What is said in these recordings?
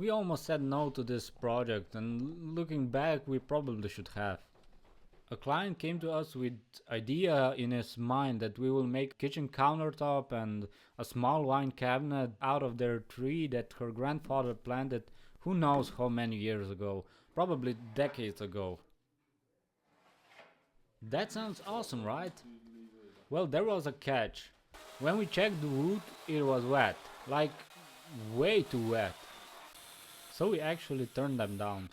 We almost said no to this project, and looking back we probably should have. A client came to us with idea in his mind that we will make kitchen countertop and a small wine cabinet out of their tree that her grandfather planted who knows how many years ago, probably decades ago. That sounds awesome, right? Well, there was a catch. When we checked the wood, it was wet, like way too wet. So we actually turned them down.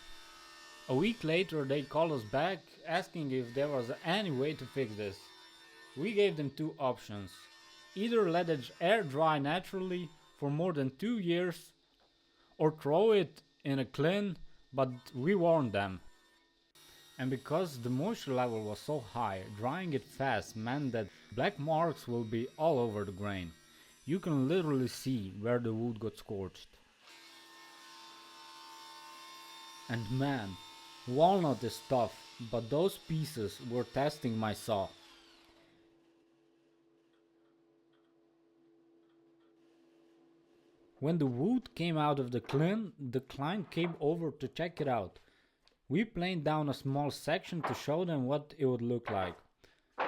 A week later they called us back asking if there was any way to fix this. We gave them two options. Either let it air dry naturally for more than 2 years or throw it in a kiln, but we warned them. And because the moisture level was so high, drying it fast meant that black marks will be all over the grain. You can literally see where the wood got scorched. And man, walnut is tough, but those pieces were testing my saw. When the wood came out of the kiln, the client came over to check it out. We planed down a small section to show them what it would look like.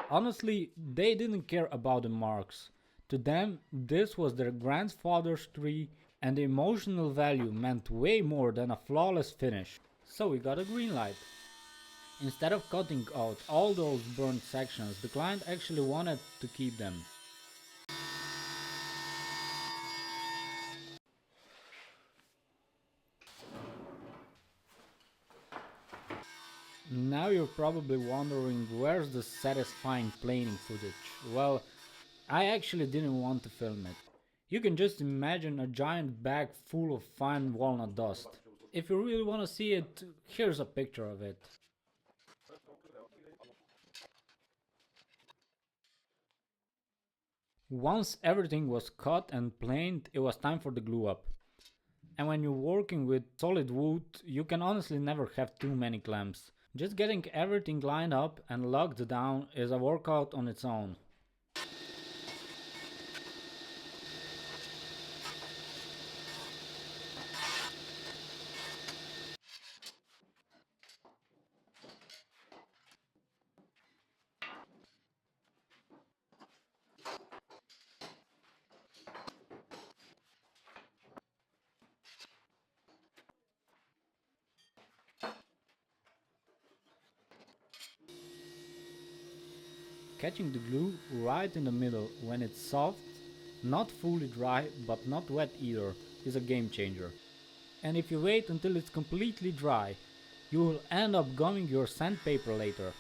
Honestly, they didn't care about the marks. To them, this was their grandfather's tree, and the emotional value meant way more than a flawless finish. So we got a green light. Instead of cutting out all those burnt sections, the client actually wanted to keep them. Now you're probably wondering where's the satisfying planing footage. Well, I actually didn't want to film it. You can just imagine a giant bag full of fine walnut dust. If you really want to see it, here's a picture of it. Once everything was cut and planed, it was time for the glue up. And when you're working with solid wood, you can honestly never have too many clamps. Just getting everything lined up and locked down is a workout on its own. Catching the glue right in the middle when it's soft, not fully dry but not wet either, is a game changer. And if you wait until it's completely dry, you will end up gumming your sandpaper later.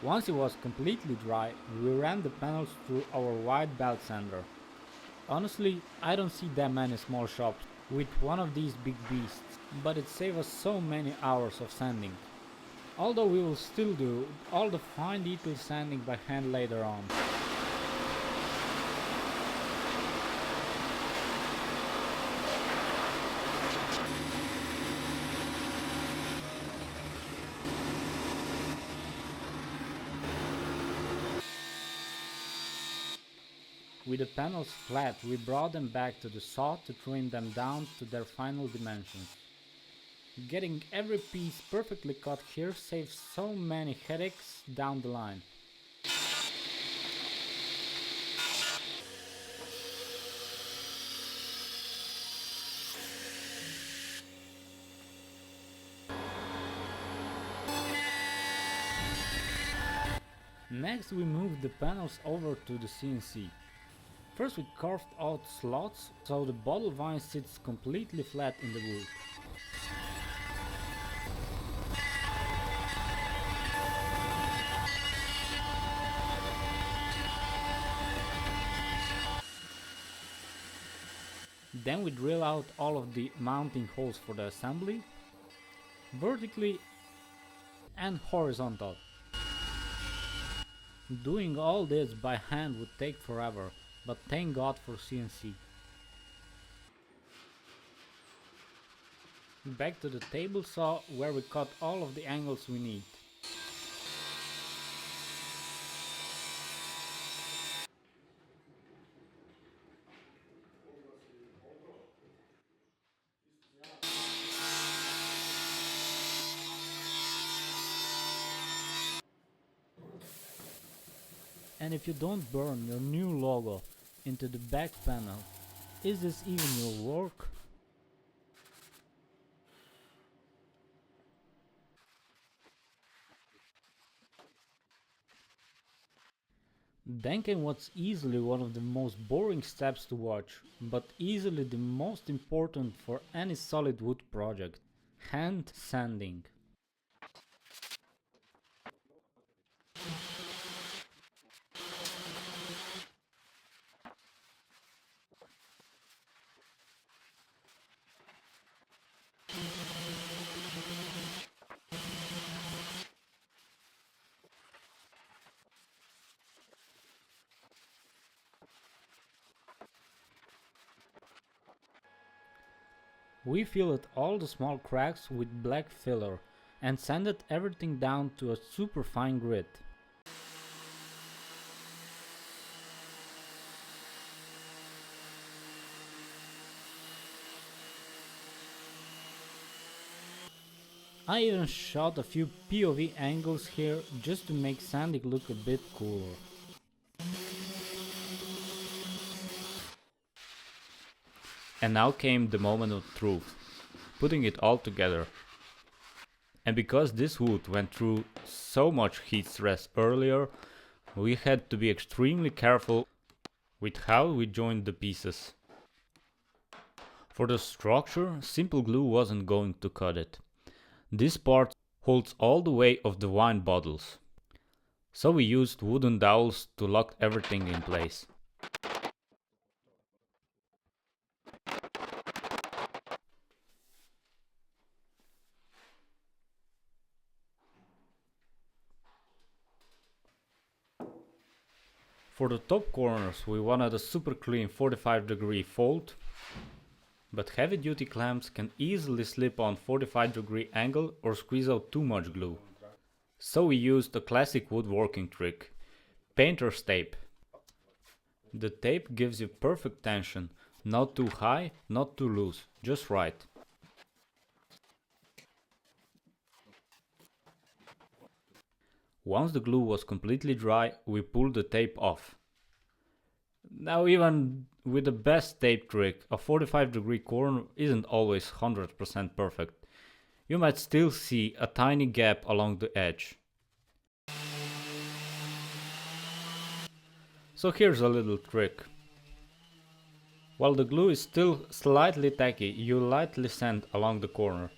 Once it was completely dry, we ran the panels through our wide belt sander. Honestly, I don't see that many small shops with one of these big beasts, but it saves us so many hours of sanding. Although we will still do all the fine detail sanding by hand later on. With the panels flat, we brought them back to the saw to trim them down to their final dimensions. Getting every piece perfectly cut here saves so many headaches down the line. Next we moved the panels over to the CNC. First we carved out slots so the bottle vine sits completely flat in the wood. Then we drill out all of the mounting holes for the assembly, vertically and horizontal. Doing all this by hand would take forever, but thank God for CNC. Back to the table saw where we cut all of the angles we need. And if you don't burn your new logo into the back panel, is this even your work? Then came what's easily one of the most boring steps to watch, but easily the most important for any solid wood project: hand sanding. We filled all the small cracks with black filler and sanded everything down to a super fine grit. I even shot a few POV angles here just to make sanding look a bit cooler. And now came the moment of truth, putting it all together. And because this wood went through so much heat stress earlier, we had to be extremely careful with how we joined the pieces. For the structure, simple glue wasn't going to cut it. This part holds all the weight of the wine bottles. So we used wooden dowels to lock everything in place. For the top corners we wanted a super clean 45-degree fold, but heavy duty clamps can easily slip on 45-degree angle or squeeze out too much glue. So we used a classic woodworking trick: painter's tape. The tape gives you perfect tension, not too high, not too loose, just right. Once the glue was completely dry, we pulled the tape off. Now, even with the best tape trick, a 45-degree corner isn't always 100% perfect. You might still see a tiny gap along the edge. So here's a little trick. While the glue is still slightly tacky, you lightly sand along the corner.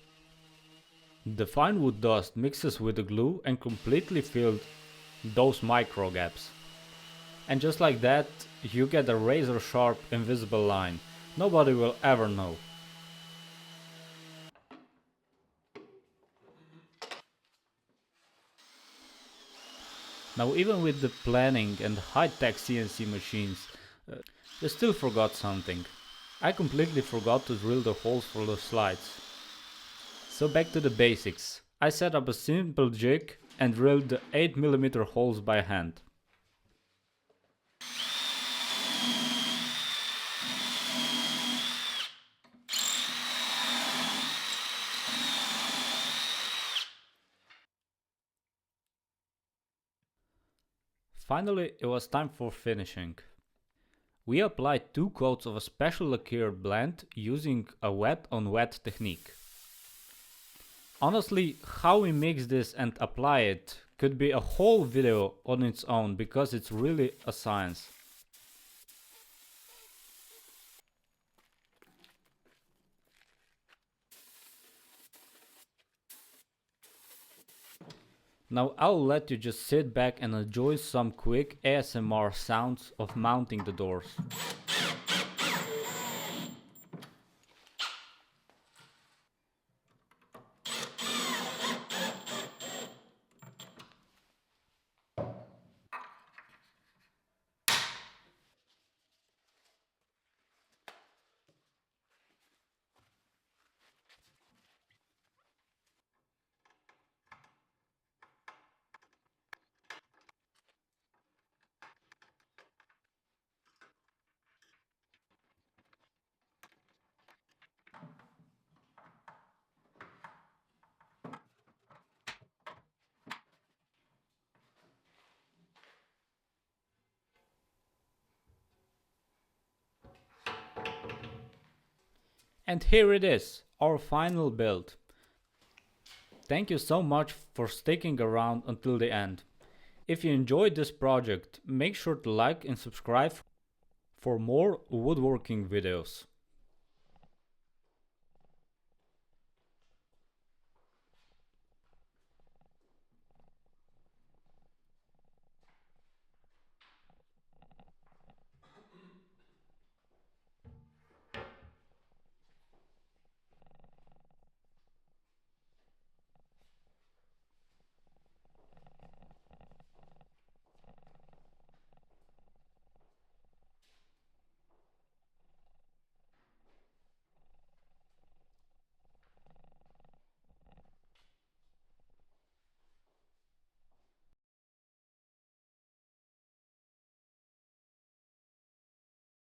The fine wood dust mixes with the glue and completely fills those micro gaps. And just like that, you get a razor sharp invisible line. Nobody will ever know. Now, even with the planning and high-tech CNC machines, they still forgot something. I completely forgot to drill the holes for the slides. So back to the basics. I set up a simple jig and drilled the 8mm holes by hand. Finally, it was time for finishing. We applied 2 coats of a special lacquered blend using a wet on wet technique. Honestly, how we mix this and apply it could be a whole video on its own because it's really a science. Now I'll let you just sit back and enjoy some quick ASMR sounds of mounting the doors. And here it is, our final build. Thank you so much for sticking around until the end. If you enjoyed this project, make sure to like and subscribe for more woodworking videos.